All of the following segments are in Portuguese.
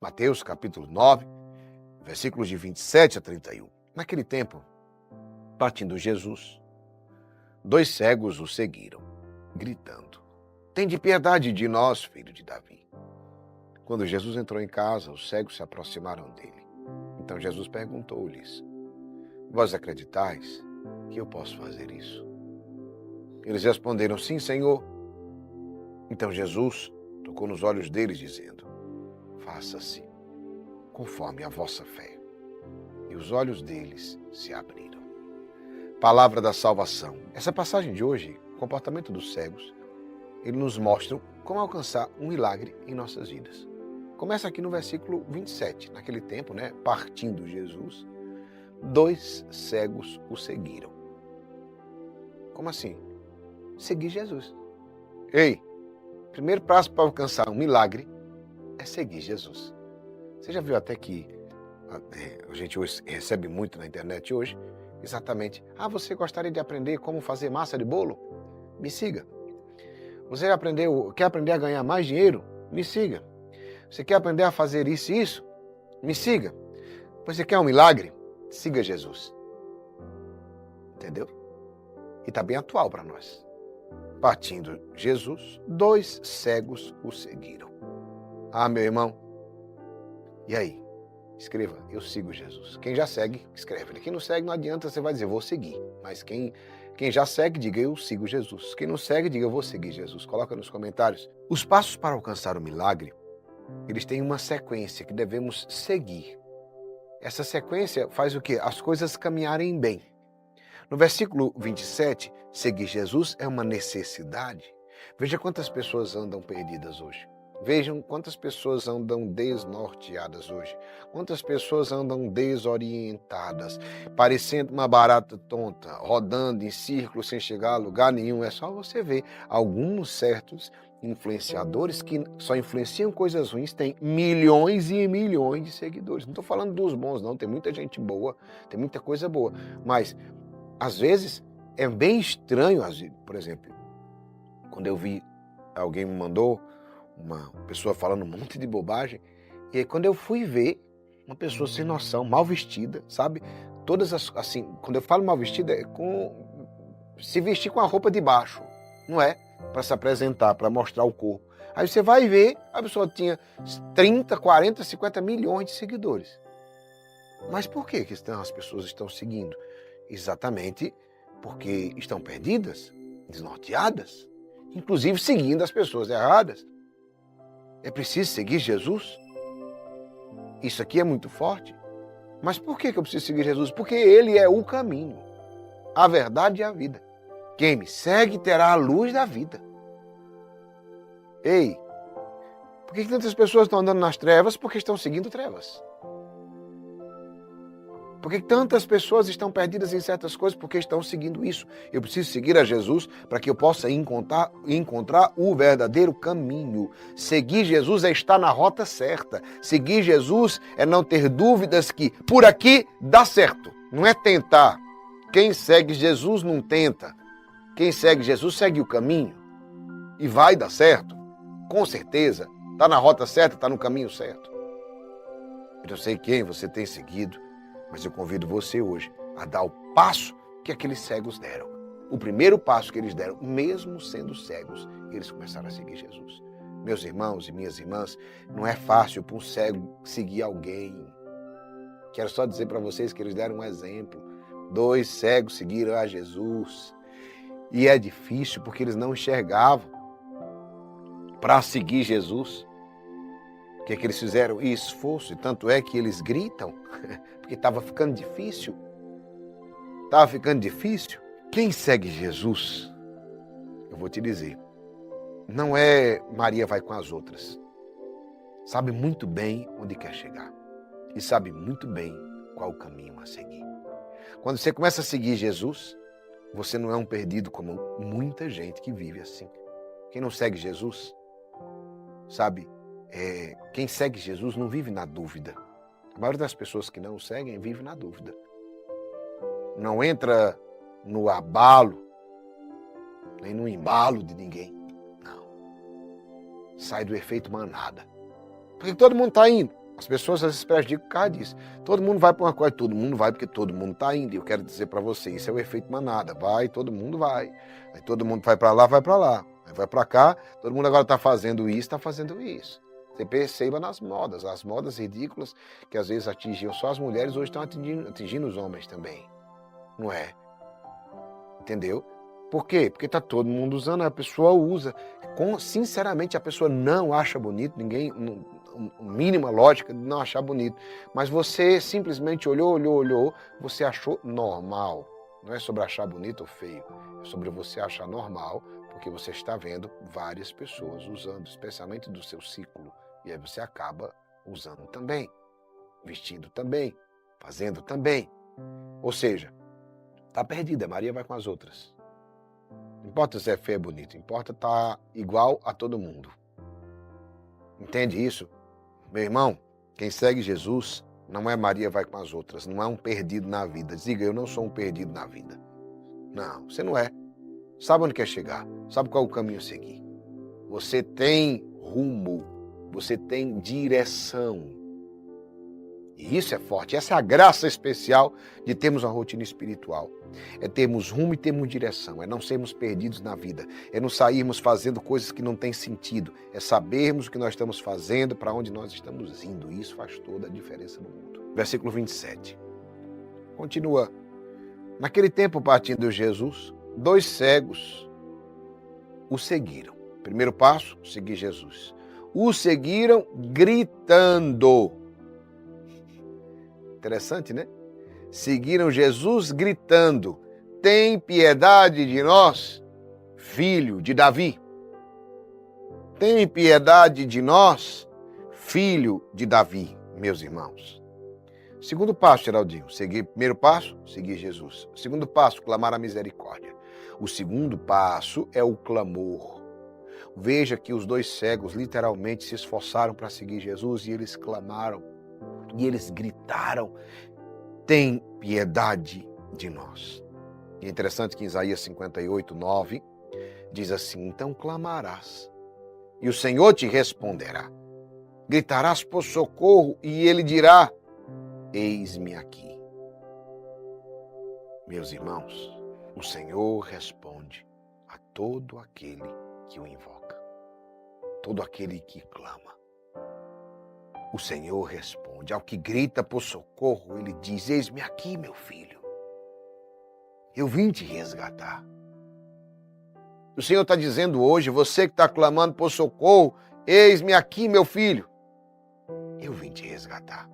Mateus capítulo 9, versículos de 27 a 31. Naquele tempo, partindo Jesus, 2 cegos o seguiram, gritando: "Tende piedade de nós, filho de Davi." Quando Jesus entrou em casa, os cegos se aproximaram dele. Então Jesus perguntou-lhes: "Vós acreditais que eu posso fazer isso?" Eles responderam: "Sim, Senhor." Então Jesus tocou nos olhos deles, dizendo: "Faça-se conforme a vossa fé." E os olhos deles se abriram. Palavra da salvação. Essa passagem de hoje, o comportamento dos cegos, ele nos mostra como alcançar um milagre em nossas vidas. Começa aqui no versículo 27. Naquele tempo, partindo Jesus, 2 cegos o seguiram. Como assim? Seguir Jesus. Ei, primeiro passo para alcançar um milagre é seguir Jesus. Você já viu até que a gente hoje recebe muito na internet hoje, exatamente: você gostaria de aprender como fazer massa de bolo? Me siga. Você quer aprender a ganhar mais dinheiro? Me siga. Você quer aprender a fazer isso e isso? Me siga. Você quer um milagre? Siga Jesus. Entendeu? E está bem atual para nós. Partindo Jesus, 2 cegos o seguiram. Meu irmão, e aí? Escreva: eu sigo Jesus. Quem já segue, escreve. Quem não segue, não adianta, você vai dizer: vou seguir. Mas quem já segue, diga: eu sigo Jesus. Quem não segue, diga: eu vou seguir Jesus. Coloca nos comentários. Os passos para alcançar o milagre, eles têm uma sequência que devemos seguir. Essa sequência faz o quê? As coisas caminharem bem. No versículo 27, seguir Jesus é uma necessidade. Veja quantas pessoas andam perdidas hoje. Vejam quantas pessoas andam desnorteadas hoje. Quantas pessoas andam desorientadas, parecendo uma barata tonta, rodando em círculos sem chegar a lugar nenhum. É só você ver alguns certos influenciadores que só influenciam coisas ruins, têm milhões e milhões de seguidores. Não estou falando dos bons, não. Tem muita gente boa, tem muita coisa boa. Mas, às vezes, é bem estranho. Por exemplo, quando eu vi, alguém me mandou uma pessoa falando um monte de bobagem, e aí quando eu fui ver, uma pessoa sem noção, mal vestida, sabe? Todas assim, quando eu falo mal vestida, é se vestir com a roupa de baixo, não é? Para se apresentar, para mostrar o corpo. Aí você vai ver, a pessoa tinha 30, 40, 50 milhões de seguidores. Mas por que as pessoas estão seguindo? Exatamente porque estão perdidas, desnorteadas, inclusive seguindo as pessoas erradas. É preciso seguir Jesus? Isso aqui é muito forte. Mas por que eu preciso seguir Jesus? Porque Ele é o caminho, a verdade e a vida. Quem me segue terá a luz da vida. Ei, por que tantas pessoas estão andando nas trevas? Porque estão seguindo trevas. Por que tantas pessoas estão perdidas em certas coisas? Porque estão seguindo isso. Eu preciso seguir a Jesus para que eu possa encontrar o verdadeiro caminho. Seguir Jesus é estar na rota certa. Seguir Jesus é não ter dúvidas que por aqui dá certo. Não é tentar. Quem segue Jesus não tenta. Quem segue Jesus segue o caminho. E vai dar certo. Com certeza. Está na rota certa, está no caminho certo. Eu não sei quem você tem seguido, mas eu convido você hoje a dar o passo que aqueles cegos deram. O primeiro passo que eles deram, mesmo sendo cegos, eles começaram a seguir Jesus. Meus irmãos e minhas irmãs, não é fácil para um cego seguir alguém. Quero só dizer para vocês que eles deram um exemplo. 2 cegos seguiram a Jesus. E é difícil porque eles não enxergavam. Para seguir Jesus, o que eles fizeram? Esforço. E tanto é que eles gritam, porque estava ficando difícil. Estava ficando difícil. Quem segue Jesus, eu vou te dizer, não é Maria vai com as outras. Sabe muito bem onde quer chegar. E sabe muito bem qual o caminho a seguir. Quando você começa a seguir Jesus, você não é um perdido como muita gente que vive assim. Quem não segue Jesus, sabe, quem segue Jesus não vive na dúvida. A maioria das pessoas que não o seguem vive na dúvida. Não entra no abalo, nem no embalo de ninguém. Não. Sai do efeito manada. Por que todo mundo está indo? As pessoas às vezes prejudicam por causa disso. Todo mundo vai para uma coisa, todo mundo vai porque todo mundo está indo. E eu quero dizer para você, isso é o efeito manada. Vai, todo mundo vai. Aí todo mundo vai para lá, vai para lá. Aí vai para cá, todo mundo agora está fazendo isso, está fazendo isso. Você perceba nas modas, as modas ridículas que às vezes atingiam só as mulheres, hoje estão atingindo os homens também. Não é? Entendeu? Por quê? Porque está todo mundo usando, a pessoa usa. Sinceramente, a pessoa não acha bonito, ninguém, mínima lógica de não achar bonito. Mas você simplesmente olhou, você achou normal. Não é sobre achar bonito ou feio, é sobre você achar normal, porque você está vendo várias pessoas usando, especialmente do seu ciclo. E aí você acaba usando também, vestindo também, fazendo também. Ou seja, está perdida, Maria vai com as outras. Não importa se é feio ou bonito, importa estar igual a todo mundo. Entende isso? Meu irmão, quem segue Jesus não é Maria vai com as outras, não é um perdido na vida. Diga, eu não sou um perdido na vida. Não, você não é. Sabe onde quer chegar, sabe qual é o caminho a seguir. Você tem rumo, você tem direção. E isso é forte, essa é a graça especial de termos uma rotina espiritual. É termos rumo e termos direção, é não sermos perdidos na vida, é não sairmos fazendo coisas que não têm sentido, é sabermos o que nós estamos fazendo, para onde nós estamos indo. E isso faz toda a diferença no mundo. Versículo 27. Continua. Naquele tempo, partindo Jesus, 2 cegos o seguiram. Primeiro passo, seguir Jesus. O seguiram gritando. Interessante, né? Seguiram Jesus gritando: tem piedade de nós, filho de Davi. Tem piedade de nós, filho de Davi, meus irmãos. Segundo passo, Geraldinho, primeiro passo, seguir Jesus. Segundo passo, clamar a misericórdia. O segundo passo é o clamor. Veja que os 2 cegos literalmente se esforçaram para seguir Jesus e eles clamaram. E eles gritaram: tem piedade de nós. E é interessante que em Isaías 58, 9, diz assim: então clamarás, e o Senhor te responderá. Gritarás por socorro, e ele dirá: eis-me aqui. Meus irmãos, o Senhor responde a todo aquele que o invoca, todo aquele que clama. O Senhor responde. Ao que grita por socorro, ele diz: eis-me aqui, meu filho. Eu vim te resgatar. O Senhor está dizendo hoje, você que está clamando por socorro, eis-me aqui, meu filho. Eu vim te resgatar.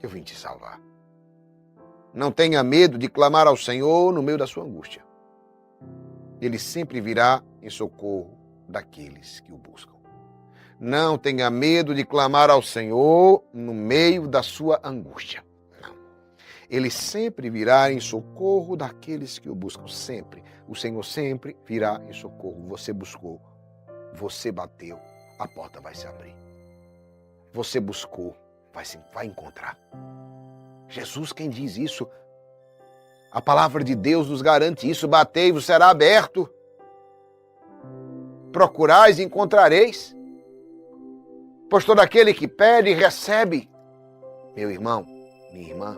Eu vim te salvar. Não tenha medo de clamar ao Senhor no meio da sua angústia. Ele sempre virá em socorro daqueles que o buscam. Não tenha medo de clamar ao Senhor no meio da sua angústia. Não. Ele sempre virá em socorro daqueles que o buscam. Sempre. O Senhor sempre virá em socorro. Você buscou, você bateu, a porta vai se abrir. Você buscou, vai encontrar. Jesus quem diz isso. A palavra de Deus nos garante isso. Batei-vos será aberto. Procurais e encontrareis. Pois todo aquele que pede, recebe. Meu irmão, minha irmã.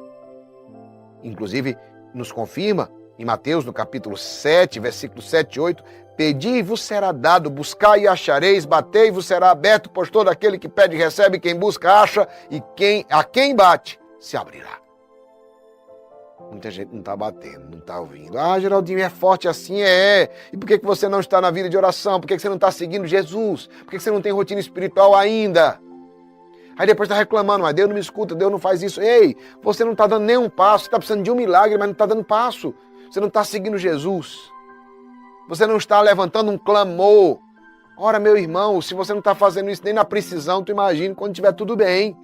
Inclusive, nos confirma em Mateus, no capítulo 7, versículos 7 e 8, pedi e vos será dado, buscai e achareis, batei e vos será aberto, pois todo aquele que pede, recebe, quem busca, acha, e a quem bate, se abrirá. Muita gente não está batendo, não está ouvindo. Ah, Geraldinho, é forte assim? É. E por que você não está na vida de oração? Por que você não está seguindo Jesus? Por que você não tem rotina espiritual ainda? Aí depois está reclamando, mas Deus não me escuta, Deus não faz isso. Ei, você não está dando nenhum passo, você está precisando de um milagre, mas não está dando passo. Você não está seguindo Jesus. Você não está levantando um clamor. Ora, meu irmão, se você não está fazendo isso nem na precisão, tu imagina quando estiver tudo bem.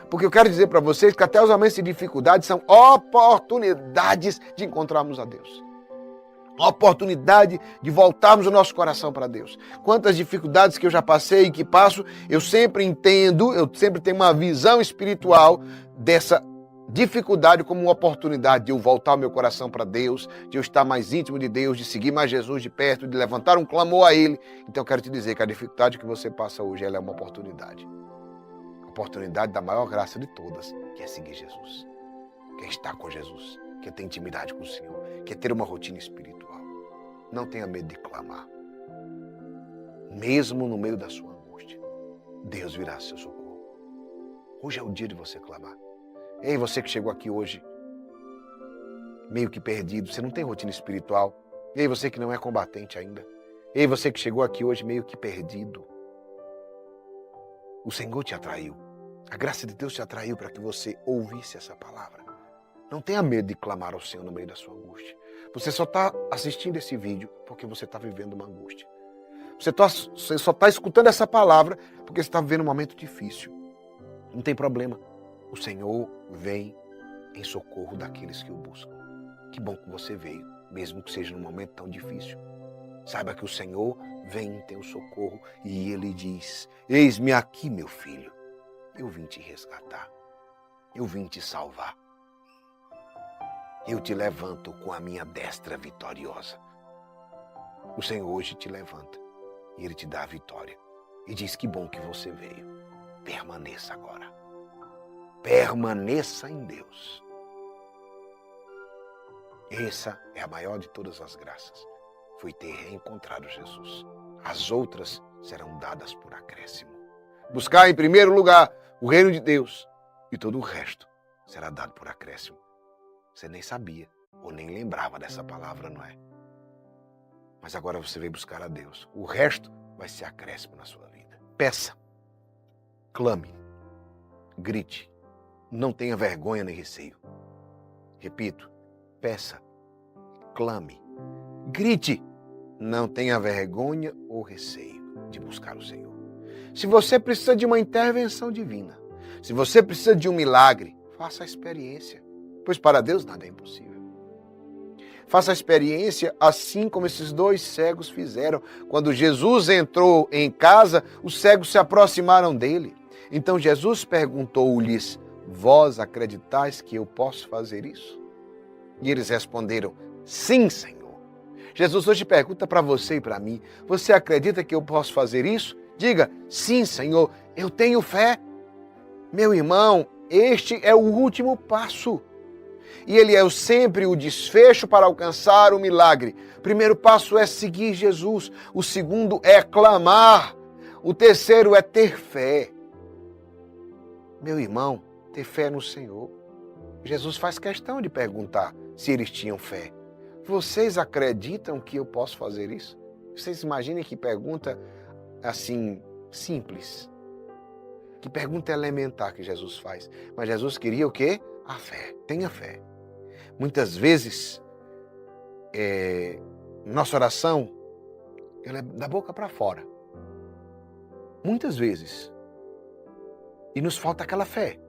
Porque eu quero dizer para vocês que até os momentos de dificuldade são oportunidades de encontrarmos a Deus. Oportunidade de voltarmos o nosso coração para Deus. Quantas dificuldades que eu já passei e que passo, eu sempre entendo, eu sempre tenho uma visão espiritual dessa dificuldade como uma oportunidade de eu voltar o meu coração para Deus, de eu estar mais íntimo de Deus, de seguir mais Jesus de perto, de levantar um clamor a Ele. Então eu quero te dizer que a dificuldade que você passa hoje, ela é uma oportunidade. oportunidade da maior graça de todas, que é seguir Jesus. Que é estar com Jesus, que é ter intimidade com o Senhor, que é ter uma rotina espiritual. Não tenha medo de clamar. Mesmo no meio da sua angústia, Deus virá ao seu socorro. Hoje é o dia de você clamar. Ei, você que chegou aqui hoje, meio que perdido, você não tem rotina espiritual. Ei, você que não é combatente ainda. Ei, você que chegou aqui hoje meio que perdido. O Senhor te atraiu. A graça de Deus te atraiu para que você ouvisse essa palavra. Não tenha medo de clamar ao Senhor no meio da sua angústia. Você só está assistindo esse vídeo porque você está vivendo uma angústia. Você só está escutando essa palavra porque você está vivendo um momento difícil. Não tem problema. O Senhor vem em socorro daqueles que o buscam. Que bom que você veio, mesmo que seja num momento tão difícil. Saiba que o Senhor vem em teu socorro e Ele diz: eis-me aqui, meu filho. Eu vim te resgatar. Eu vim te salvar. Eu te levanto com a minha destra vitoriosa. O Senhor hoje te levanta e Ele te dá a vitória. E diz: que bom que você veio. Permaneça agora. Permaneça em Deus. Essa é a maior de todas as graças. Foi ter reencontrado Jesus. As outras serão dadas por acréscimo. Buscar em primeiro lugar o reino de Deus e todo o resto será dado por acréscimo. Você nem sabia ou nem lembrava dessa palavra, não é? Mas agora você veio buscar a Deus. O resto vai ser acréscimo na sua vida. Peça, clame, grite, não tenha vergonha nem receio. Repito, peça, clame, grite, não tenha vergonha ou receio de buscar o Senhor. Se você precisa de uma intervenção divina, se você precisa de um milagre, faça a experiência, pois para Deus nada é impossível. Faça a experiência assim como esses dois cegos fizeram. Quando Jesus entrou em casa, os cegos se aproximaram dele. Então Jesus perguntou-lhes: vós acreditais que eu posso fazer isso? E eles responderam: sim, Senhor. Jesus hoje pergunta para você e para mim: você acredita que eu posso fazer isso? Diga: sim, Senhor, eu tenho fé. Meu irmão, este é o último passo. E ele é sempre o desfecho para alcançar o milagre. O primeiro passo é seguir Jesus. O segundo é clamar. O terceiro é ter fé. Meu irmão, ter fé no Senhor. Jesus faz questão de perguntar se eles tinham fé. Vocês acreditam que eu posso fazer isso? Vocês imaginem que pergunta assim, simples. Que pergunta elementar que Jesus faz. Mas Jesus queria o quê? A fé. Tenha fé. Muitas vezes, nossa oração, ela é da boca para fora. Muitas vezes. E nos falta aquela fé.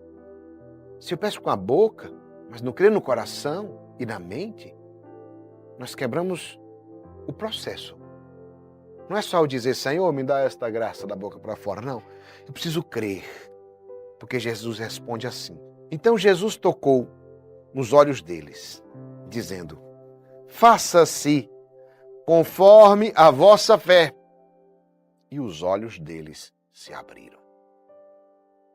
Se eu peço com a boca, mas não creio no coração e na mente, nós quebramos o processo. Não é só eu dizer: Senhor, me dá esta graça da boca para fora. Não, eu preciso crer, porque Jesus responde assim. Então Jesus tocou nos olhos deles, dizendo: faça-se conforme a vossa fé. E os olhos deles se abriram.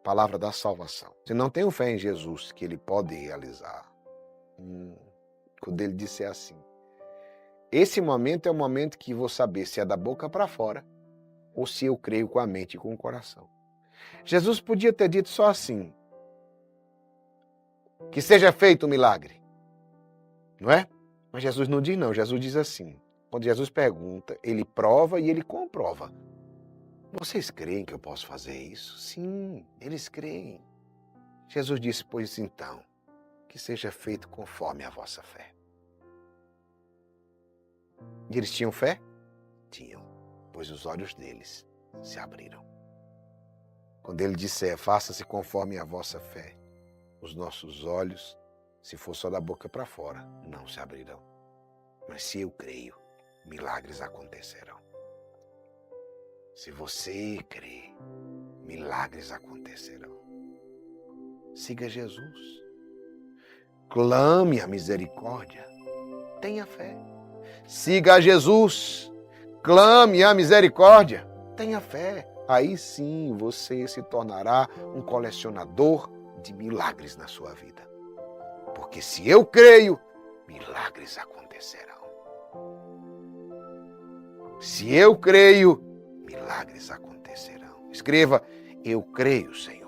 Palavra da salvação. Se não tenho fé em Jesus, que Ele pode realizar, quando Ele disser assim, esse momento é o momento que vou saber se é da boca para fora ou se eu creio com a mente e com o coração. Jesus podia ter dito só assim: que seja feito um milagre, não é? Mas Jesus não diz não, Jesus diz assim. Quando Jesus pergunta, Ele prova e Ele comprova. Vocês creem que eu posso fazer isso? Sim, eles creem. Jesus disse: pois então, que seja feito conforme a vossa fé. E eles tinham fé? Tinham, pois os olhos deles se abriram. Quando Ele disser: faça-se conforme a vossa fé, os nossos olhos, se for só da boca para fora, não se abrirão. Mas se eu creio, milagres acontecerão. Se você crê, milagres acontecerão. Siga Jesus. Clame a misericórdia. Tenha fé. Siga Jesus. Clame a misericórdia. Tenha fé. aí sim você se tornará um colecionador de milagres na sua vida. Porque se eu creio, milagres acontecerão. Se eu creio, milagres acontecerão. Escreva, eu creio, Senhor.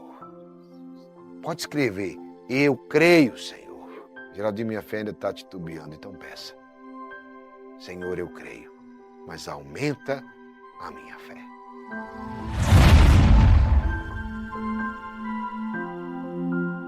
Pode escrever, eu creio, Senhor. Geraldinho, minha fé ainda está titubeando, então peça. Senhor, eu creio, mas aumenta a minha fé.